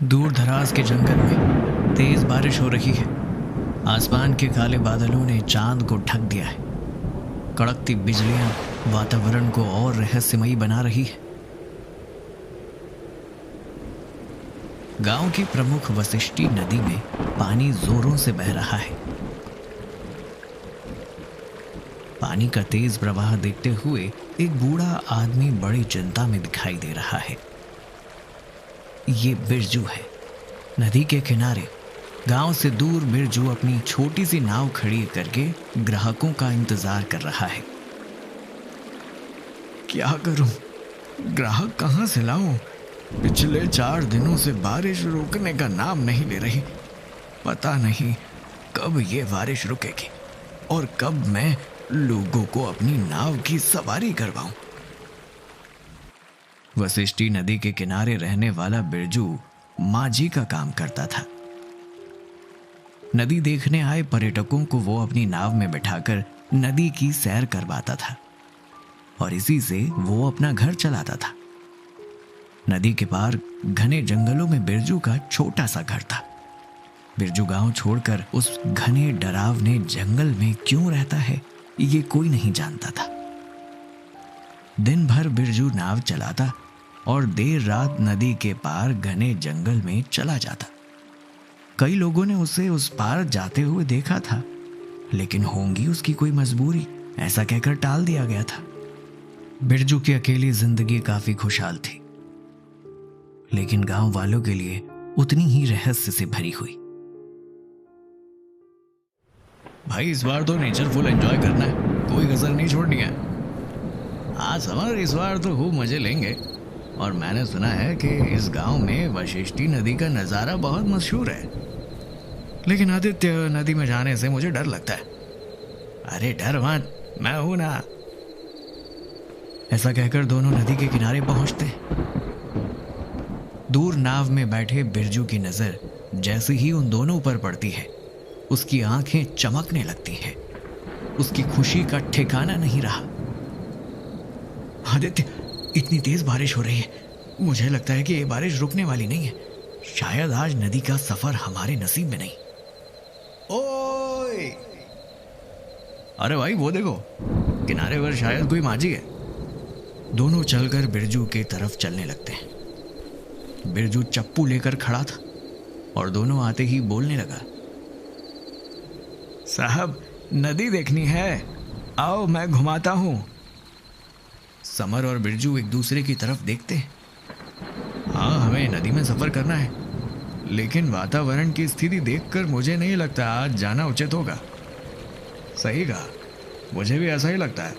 दूर दराज के जंगल में तेज बारिश हो रही है। आसमान के काले बादलों ने चांद को ढक दिया है। कड़कती बिजलियां वातावरण को और रहस्यमयी बना रही है। गांव की प्रमुख वशिष्ठी नदी में पानी जोरों से बह रहा है। पानी का तेज प्रवाह देखते हुए एक बूढ़ा आदमी बड़ी चिंता में दिखाई दे रहा है। ये बिरजू है। नदी के किनारे गांव से दूर बिरजू अपनी छोटी सी नाव खड़ी करके ग्राहकों का इंतजार कर रहा है। क्या करूं? ग्राहक कहां से लाऊं? पिछले 4 दिनों से बारिश रुकने का नाम नहीं ले रही। पता नहीं कब ये बारिश रुकेगी और कब मैं लोगों को अपनी नाव की सवारी करवाऊं। वशिष्ठी नदी के किनारे रहने वाला बिरजू माझी का काम करता था। नदी देखने आए पर्यटकों को वो अपनी नाव में बिठाकर नदी की सैर करवाता था और इसी से वो अपना घर चलाता था। नदी के पार घने जंगलों में बिरजू का छोटा सा घर था। बिरजू गांव छोड़कर उस घने डरावने जंगल में क्यों रहता है, ये कोई नहीं जानता था। दिन भर बिरजू नाव चलाता और देर रात नदी के पार घने जंगल में चला जाता। कई लोगों ने उसे उस पार जाते हुए देखा था, लेकिन होंगी उसकी कोई मजबूरी, ऐसा कहकर टाल दिया गया था। बिरजू की अकेली जिंदगी काफी खुशहाल थी, लेकिन गांव वालों के लिए उतनी ही रहस्य से भरी हुई। भाई इस बार तो नेचर फुल एंजॉय करना है, कोई कसर नहीं छोड़नी है। हाँ समर, इस बार तो खूब मजे लेंगे। और मैंने सुना है कि इस गांव में वशिष्ठी नदी का नज़ारा बहुत मशहूर है, लेकिन आदित्य नदी में जाने से मुझे डर लगता है। अरे डर मत, मैं हूं ना। ऐसा कहकर दोनों नदी के किनारे पहुंचते। दूर नाव में बैठे बिरजू की नजर जैसे ही उन दोनों पर पड़ती है, उसकी आंखें चमकने लगती हैं। उसकी खुशी का ठिकाना नहीं रहा। आदित्य, इतनी तेज बारिश हो रही है, मुझे लगता है कि ये बारिश रुकने वाली नहीं है। शायद आज नदी का सफर हमारे नसीब में नहीं। ओए! अरे भाई वो देखो, किनारे पर शायद कोई माझी है। दोनों चलकर बिरजू की तरफ चलने लगते हैं। बिरजू चप्पू लेकर खड़ा था और दोनों आते ही बोलने लगा, साहब नदी देखनी है, आओ मैं घुमाता हूं। समर और बिरजू एक दूसरे की तरफ देखते हैं। हाँ हमें नदी में सफर करना है, लेकिन वातावरण की स्थिति देखकर मुझे नहीं लगता आज जाना उचित होगा। सही कहा, मुझे भी ऐसा ही लगता है।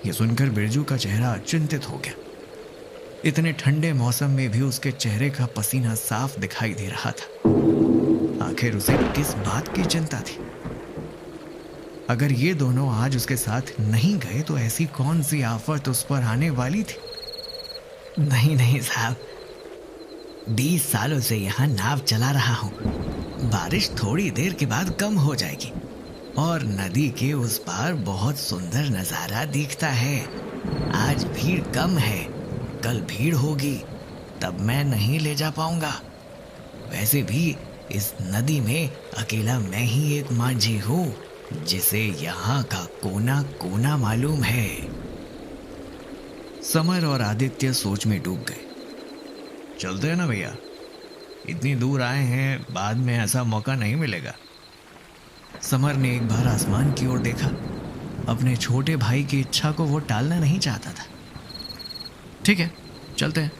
यह सुनकर बिरजू का चेहरा चिंतित हो गया। इतने ठंडे मौसम में भी उसके चेहरे का पसीना साफ दिखाई दे रहा था। आखिर उसे किस बात की चिंता थी? अगर ये दोनों आज उसके साथ नहीं गए तो ऐसी कौन सी आफत उस पर आने वाली थी? नहीं नहीं साहब, 20 सालों से यहाँ नाव चला रहा हूँ। बारिश थोड़ी देर के बाद कम हो जाएगी और नदी के उस पार बहुत सुंदर नजारा दिखता है। आज भीड़ कम है, कल भीड़ होगी, तब मैं नहीं ले जा पाऊंगा। वैसे भी इस नदी में अकेला मैं ही एक माझी हूँ जिसे यहाँ का कोना कोना मालूम है। समर और आदित्य सोच में डूब गए। चलते हैं ना भैया, इतनी दूर आए हैं, बाद में ऐसा मौका नहीं मिलेगा। समर ने एक बार आसमान की ओर देखा। अपने छोटे भाई की इच्छा को वो टालना नहीं चाहता था। ठीक है चलते हैं।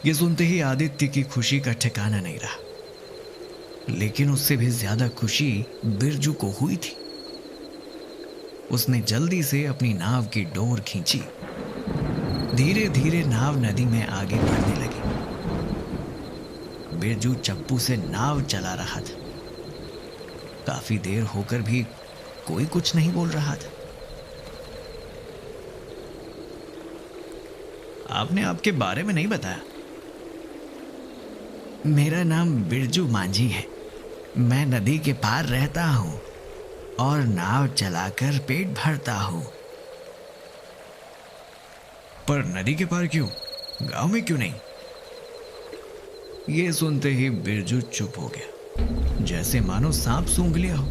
ये सुनते ही आदित्य की खुशी का ठिकाना नहीं रहा, लेकिन उससे भी ज्यादा खुशी बिरजू को हुई थी। उसने जल्दी से अपनी नाव की डोर खींची। धीरे धीरे नाव नदी में आगे बढ़ने लगी। बिरजू चप्पू से नाव चला रहा था। काफी देर होकर भी कोई कुछ नहीं बोल रहा था। आपने आपके बारे में नहीं बताया। मेरा नाम बिरजू माझी है। मैं नदी के पार रहता हूँ और नाव चलाकर पेट भरता हूँ। पर नदी के पार क्यों? गांव में क्यों नहीं? ये सुनते ही बिरजू चुप हो गया, जैसे मानो सांप सूंघ लिया हो।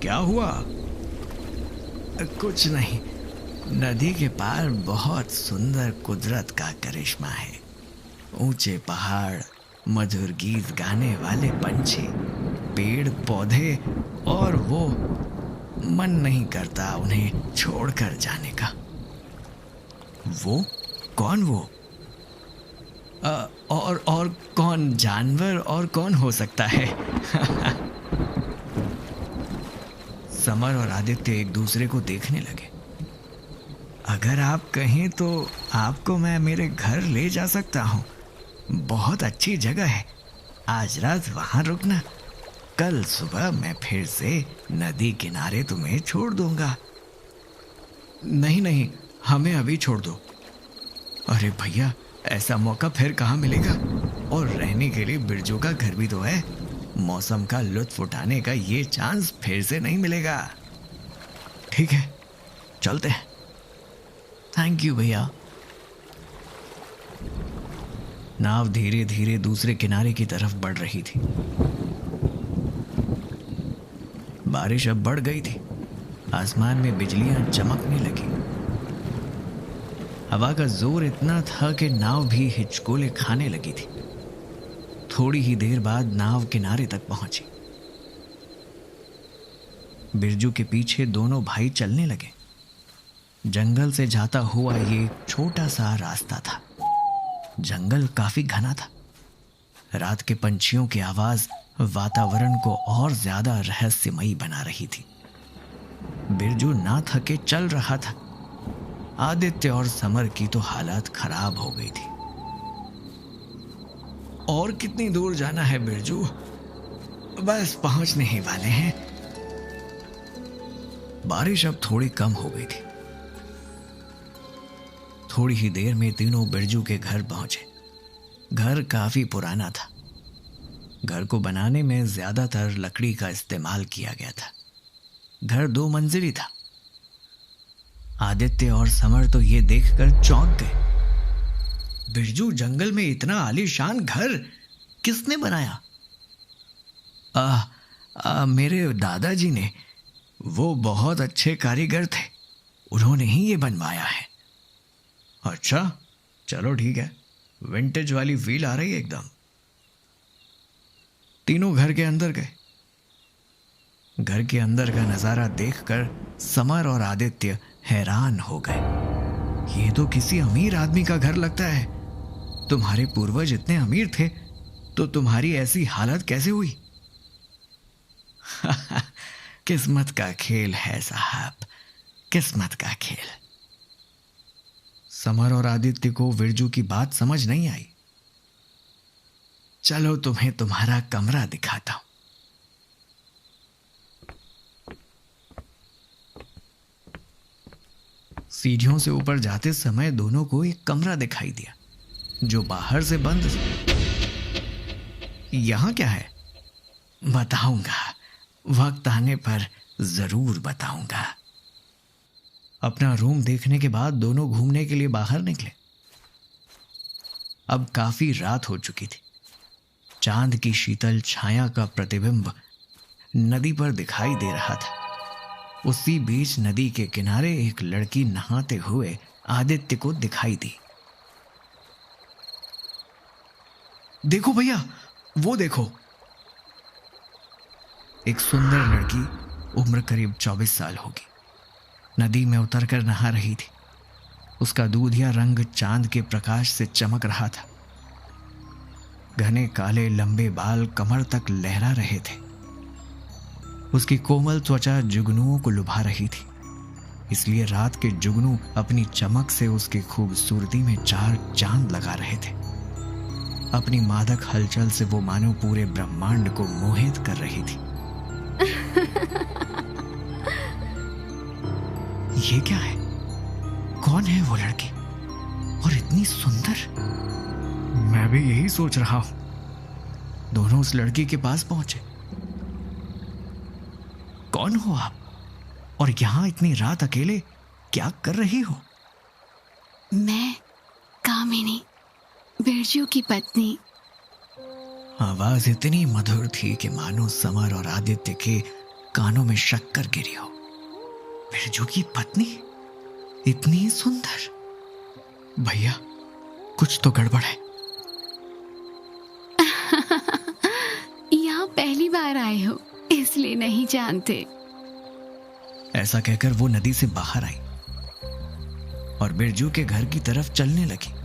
क्या हुआ? कुछ नहीं, नदी के पार बहुत सुंदर कुदरत का करिश्मा है। ऊंचे पहाड़, मधुर गीत गाने वाले पंछी, पेड़ पौधे, और वो मन नहीं करता उन्हें छोड़कर जाने का। वो कौन? वो और कौन? जानवर और कौन हो सकता है? समर और आदित्य एक दूसरे को देखने लगे। अगर आप कहें तो आपको मैं मेरे घर ले जा सकता हूँ। बहुत अच्छी जगह है, आज रात वहां रुकना। कल सुबह मैं फिर से नदी किनारे तुम्हें छोड़ दूंगा। नहीं नहीं, हमें अभी छोड़ दो। अरे भैया, ऐसा मौका फिर कहाँ मिलेगा? और रहने के लिए बिरजू का घर भी तो है। मौसम का लुत्फ उठाने का ये चांस फिर से नहीं मिलेगा। ठीक है, चलते हैं। थैंक यू भैया। नाव धीरे धीरे दूसरे किनारे की तरफ बढ़ रही थी। बारिश अब बढ़ गई थी। आसमान में बिजलियां चमकने लगी। हवा का जोर इतना था कि नाव भी हिचकोले खाने लगी थी। थोड़ी ही देर बाद नाव किनारे तक पहुंची। बिरजू के पीछे दोनों भाई चलने लगे। जंगल से जाता हुआ ये छोटा सा रास्ता था। जंगल काफी घना था। रात के पंछियों की आवाज वातावरण को और ज्यादा रहस्यमयी बना रही थी। बिरजू ना थके चल रहा था। आदित्य और समर की तो हालत खराब हो गई थी। और कितनी दूर जाना है बिरजू? बस पहुंचने ही वाले हैं। बारिश अब थोड़ी कम हो गई थी। थोड़ी ही देर में तीनों बिरजू के घर पहुंचे। घर काफी पुराना था। घर को बनाने में ज्यादातर लकड़ी का इस्तेमाल किया गया था। घर 2 मंजिली था। आदित्य और समर तो ये देखकर चौंक गए। बिरजू, जंगल में इतना आलीशान घर किसने बनाया? मेरे दादाजी ने। वो बहुत अच्छे कारीगर थे, उन्होंने ही ये बनवाया है। अच्छा, चलो ठीक है। विंटेज वाली फील आ रही है एकदम। तीनों घर के अंदर गए। घर के अंदर का नजारा देखकर समर और आदित्य हैरान हो गए। ये तो किसी अमीर आदमी का घर लगता है। तुम्हारे पूर्वज इतने अमीर थे तो तुम्हारी ऐसी हालत कैसे हुई? किस्मत का खेल है साहब, किस्मत का खेल। समर और आदित्य को बिरजू की बात समझ नहीं आई। चलो तुम्हें तुम्हारा कमरा दिखाता हूं। सीढ़ियों से ऊपर जाते समय दोनों को एक कमरा दिखाई दिया जो बाहर से बंद था। यहां क्या है? बताऊंगा, वक्त आने पर जरूर बताऊंगा। अपना रूम देखने के बाद दोनों घूमने के लिए बाहर निकले। अब काफी रात हो चुकी थी। चांद की शीतल छाया का प्रतिबिंब नदी पर दिखाई दे रहा था। उसी बीच नदी के किनारे एक लड़की नहाते हुए आदित्य को दिखाई दी। देखो भैया, वो देखो। एक सुंदर लड़की, उम्र करीब 24 साल होगी, नदी में उतरकर नहा रही थी। उसका दूधिया रंग चांद के प्रकाश से चमक रहा था। घने काले लंबे बाल कमर तक लहरा रहे थे। उसकी कोमल त्वचा जुगनुओं को लुभा रही थी, इसलिए रात के जुगनू अपनी चमक से उसकी खूबसूरती में 4 चांद लगा रहे थे। अपनी मादक हलचल से वो मानो पूरे ब्रह्मांड को मोहित कर रही थी। ये क्या है? कौन है वो लड़की और इतनी सुंदर? मैं भी यही सोच रहा हूं। दोनों उस लड़की के पास पहुंचे। कौन हो आप? और यहां इतनी रात अकेले क्या कर रही हो? मैं कामिनी, बिरजू की पत्नी आवाज इतनी मधुर थी कि मानो समर और आदित्य के कानों में शक्कर गिरी हो। बिरजू की पत्नी इतनी सुंदर। भैया, कुछ तो गड़बड़ है। यहाँ पहली बार आए हो इसलिए नहीं जानते। ऐसा कहकर वो नदी से बाहर आई और बिरजू के घर की तरफ चलने लगी।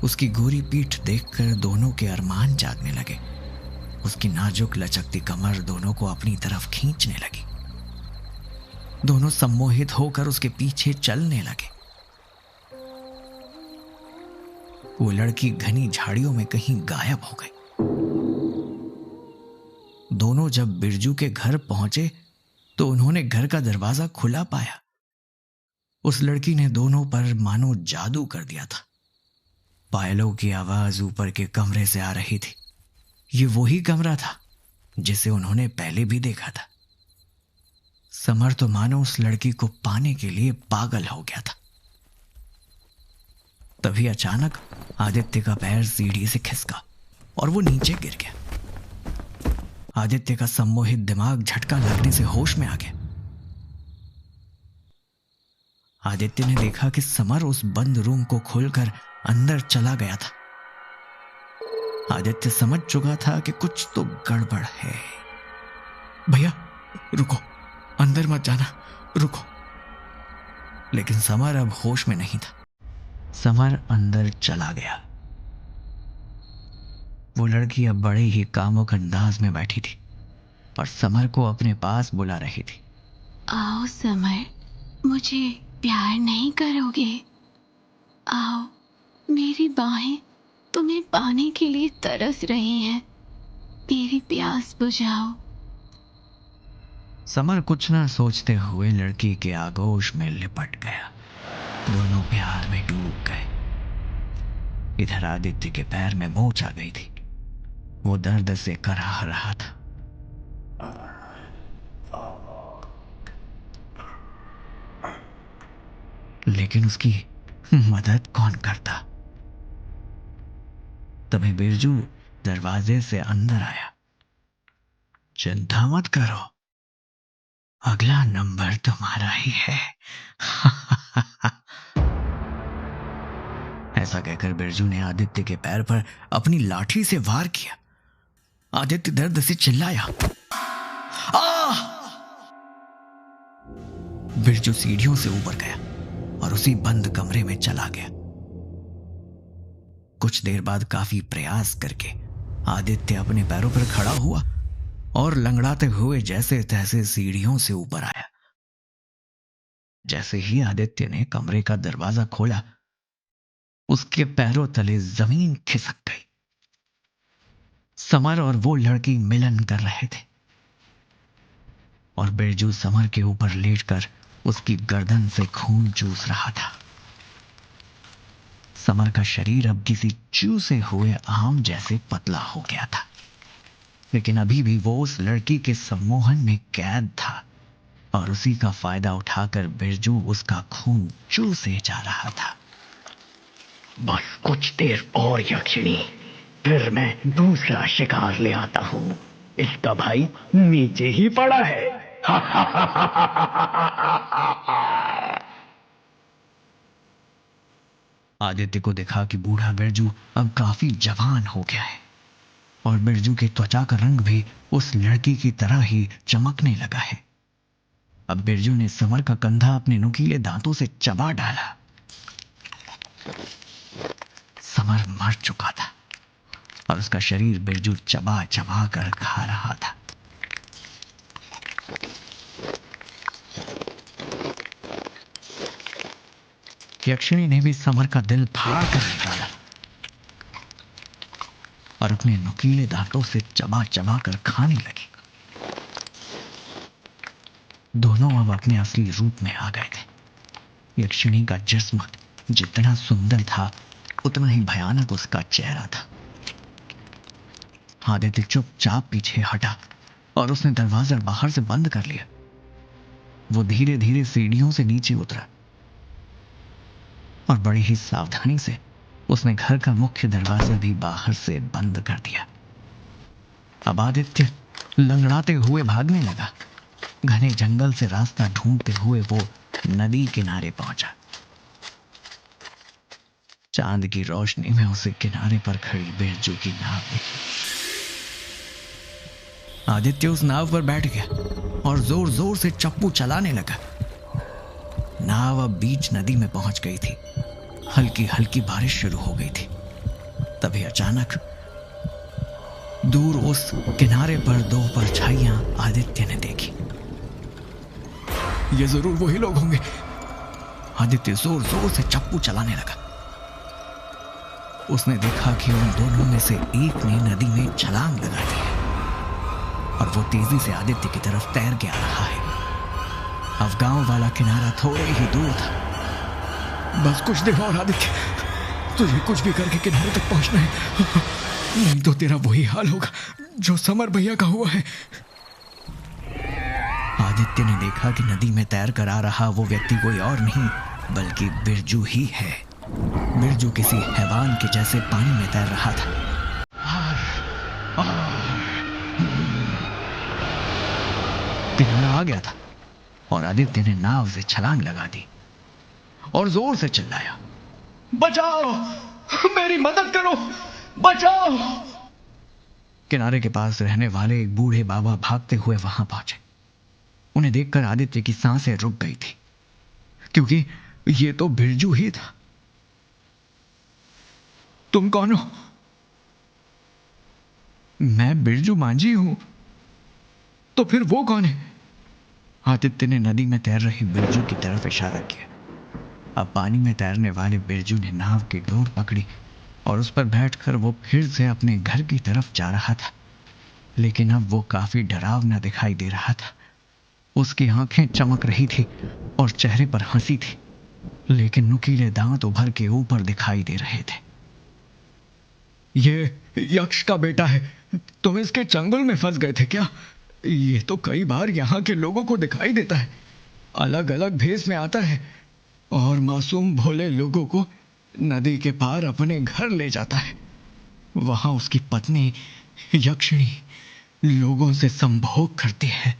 उसकी गोरी पीठ देखकर दोनों के अरमान जागने लगे। उसकी नाजुक लचकती कमर दोनों को अपनी तरफ खींचने लगी। दोनों सम्मोहित होकर उसके पीछे चलने लगे। वो लड़की घनी झाड़ियों में कहीं गायब हो गई। दोनों जब बिरजू के घर पहुंचे तो उन्होंने घर का दरवाजा खुला पाया। उस लड़की ने दोनों पर मानो जादू कर दिया था। पायलों की आवाज ऊपर के कमरे से आ रही थी। ये वही कमरा था जिसे उन्होंने पहले भी देखा था। समर तो मानो उस लड़की को पाने के लिए पागल हो गया था। तभी अचानक आदित्य का पैर सीढ़ी से खिसका और वो नीचे गिर गया। आदित्य का सम्मोहित दिमाग झटका लगने से होश में आ गया। आदित्य ने देखा कि समर उस बंद रूम को खोलकर अंदर चला गया था। आदित्य समझ चुका था कि कुछ तो गड़बड़ है। भैया रुको, अंदर मत जाना, रुको। लेकिन समर अब होश में नहीं था। समर अंदर चला गया। वो लड़की अब बड़े ही कामुक अंदाज में बैठी थी और समर को अपने पास बुला रही थी। आओ समर, मुझे प्यार नहीं करोगे? आओ, मेरी बाहें तुम्हें पाने के लिए तरस रही हैं। मेरी प्यास बुझाओ। समर कुछ ना सोचते हुए लड़की के आगोश में लिपट गया। दोनों प्यार में डूब गए। इधर आदित्य के पैर में मोच आ गई थी। वो दर्द से कराह रहा था। लेकिन उसकी मदद कौन करता? तभी बिरजू दरवाजे से अंदर आया। चिंता मत करो, अगला नंबर तुम्हारा ही है। ऐसा कहकर बिरजू ने आदित्य के पैर पर अपनी लाठी से वार किया। आदित्य दर्द से चिल्लाया। आह! बिरजू सीढ़ियों से ऊपर गया और उसी बंद कमरे में चला गया। कुछ देर बाद काफी प्रयास करके आदित्य अपने पैरों पर खड़ा हुआ और लंगड़ाते हुए जैसे तैसे सीढ़ियों से ऊपर आया। जैसे ही आदित्य ने कमरे का दरवाजा खोला, उसके पैरों तले जमीन खिसक गई। समर और वो लड़की मिलन कर रहे थे और बिरजू समर के ऊपर लेटकर उसकी गर्दन से खून चूस रहा था। समर का शरीर अब किसी चूसे हुए आम जैसे पतला हो गया था, लेकिन अभी भी वो उस लड़की के सम्मोहन में कैद था और उसी का फायदा उठाकर बिरजू उसका खून चूसे जा रहा था। बस कुछ देर और यक्षिणी, फिर मैं दूसरा शिकार ले आता हूं। इसका भाई नीचे ही पड़ा है। आदित्य को देखा कि बूढ़ा बिरजू अब काफी जवान हो गया है और बिरजू की त्वचा का रंग भी उस लड़की की तरह ही चमकने लगा है। अब बिरजू ने समर का कंधा अपने नुकीले दांतों से चबा डाला। समर मर चुका था और उसका शरीर बिरजू चबा चबा कर खा रहा था। यक्षिणी ने भी समर का दिल फाड़ कर निकाला और अपने नुकीले दांतों से चबा चबा कर खाने लगी। दोनों अब अपने असली रूप में आ गए थे। यक्षिणी का जिस्म जितना सुंदर था, उतना ही भयानक उसका चेहरा था। आदित्य चुपचाप पीछे हटा और उसने दरवाजा बाहर से बंद कर लिया। वो धीरे धीरे सीढ़ियों से नीचे उतरा और बड़ी ही सावधानी से उसने घर का मुख्य दरवाजा भी बाहर से बंद कर दिया। अब आदित्य लंगड़ाते हुए भागने लगा। घने जंगल से रास्ता ढूंढते हुए वो नदी किनारे पहुंचा। चांद की रोशनी में उसे किनारे पर खड़ी बिरजू की नाव दिखी। आदित्य उस नाव पर बैठ गया और जोर जोर से चप्पू चलाने लगा। नाव अब बीच नदी में पहुंच गई थी। हल्की हल्की बारिश शुरू हो गई थी। तभी अचानक दूर उस किनारे पर दो परछाइयां आदित्य ने देखी। ये जरूर वही लोग होंगे। आदित्य जोर जोर से चप्पू चलाने लगा। उसने देखा कि उन दोनों में से एक ने नदी में छलांग लगा दी है और वो तेजी से आदित्य की तरफ तैर के आ रहा है। अब गांव वाला किनारा थोड़े ही दूर था। बस कुछ देर और आदित्य, तुझे कुछ भी करके किनारे तक पहुंचना है, नहीं तो तेरा वही हाल होगा जो समर भैया का हुआ है। आदित्य ने देखा कि नदी में तैर कर आ रहा वो व्यक्ति कोई और नहीं बल्कि बिरजू ही है। बिरजू किसी हैवान के जैसे पानी में तैर रहा था। किनारा आ गया था और आदित्य ने नाव से छलांग लगा दी और जोर से चिल्लाया, बचाओ, मेरी मदद करो, बचाओ। किनारे के पास रहने वाले एक बूढ़े बाबा भागते हुए वहां पहुंचे। उन्हें देखकर आदित्य की सांसें रुक गई थी, क्योंकि ये तो बिरजू ही था। तुम कौन हो? मैं बिरजू मांझी हूं। तो फिर वो कौन है? आदित्य ने नदी में तैर रही बिरजू की तरफ इशारा किया। अब पानी में तैरने वाले बिरजू ने नाव की डोर पकड़ी और उस पर बैठकर वो फिर से अपने घर की तरफ जा रहा था। लेकिन अब वो काफी डरावना दिखाई दे रहा था। उसकी आंखें चमक रही थी और चेहरे पर हंसी थी, लेकिन नुकीले दांत उभर के ऊपर दिखाई दे रहे थे। ये यक्ष का बेटा है। तुम इसके चंगुल में फंस गए थे क्या? ये तो कई बार यहाँ के लोगों को दिखाई देता है। अलग अलग भेष में आता है और मासूम भोले लोगों को नदी के पार अपने घर ले जाता है। वहां उसकी पत्नी यक्षिणी लोगों से संभोग करती है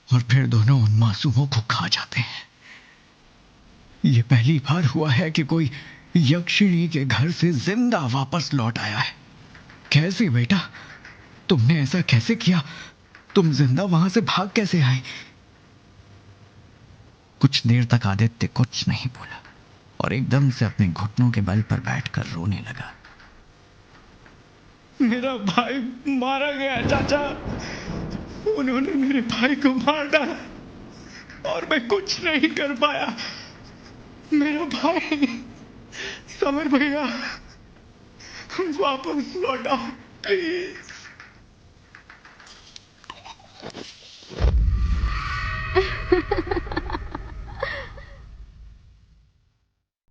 और फिर दोनों उन मासूमों को खा जाते हैं। ये पहली बार हुआ है कि कोई यक्षिणी के घर से जिंदा वापस लौट आया है। कैसे बेटा, तुमने ऐसा कैसे किया? तुम जिंदा वहां से भाग कैसे आए? कुछ देर तक आदित्य कुछ नहीं बोला और एकदम से अपने घुटनों के बल पर बैठकर रोने लगा। मेरा भाई मारा गया चाचा। उन्होंने मेरे भाई को मार डाला और मैं कुछ नहीं कर पाया। मेरा भाई, समर भैया, वापस लौटाओ प्लीज।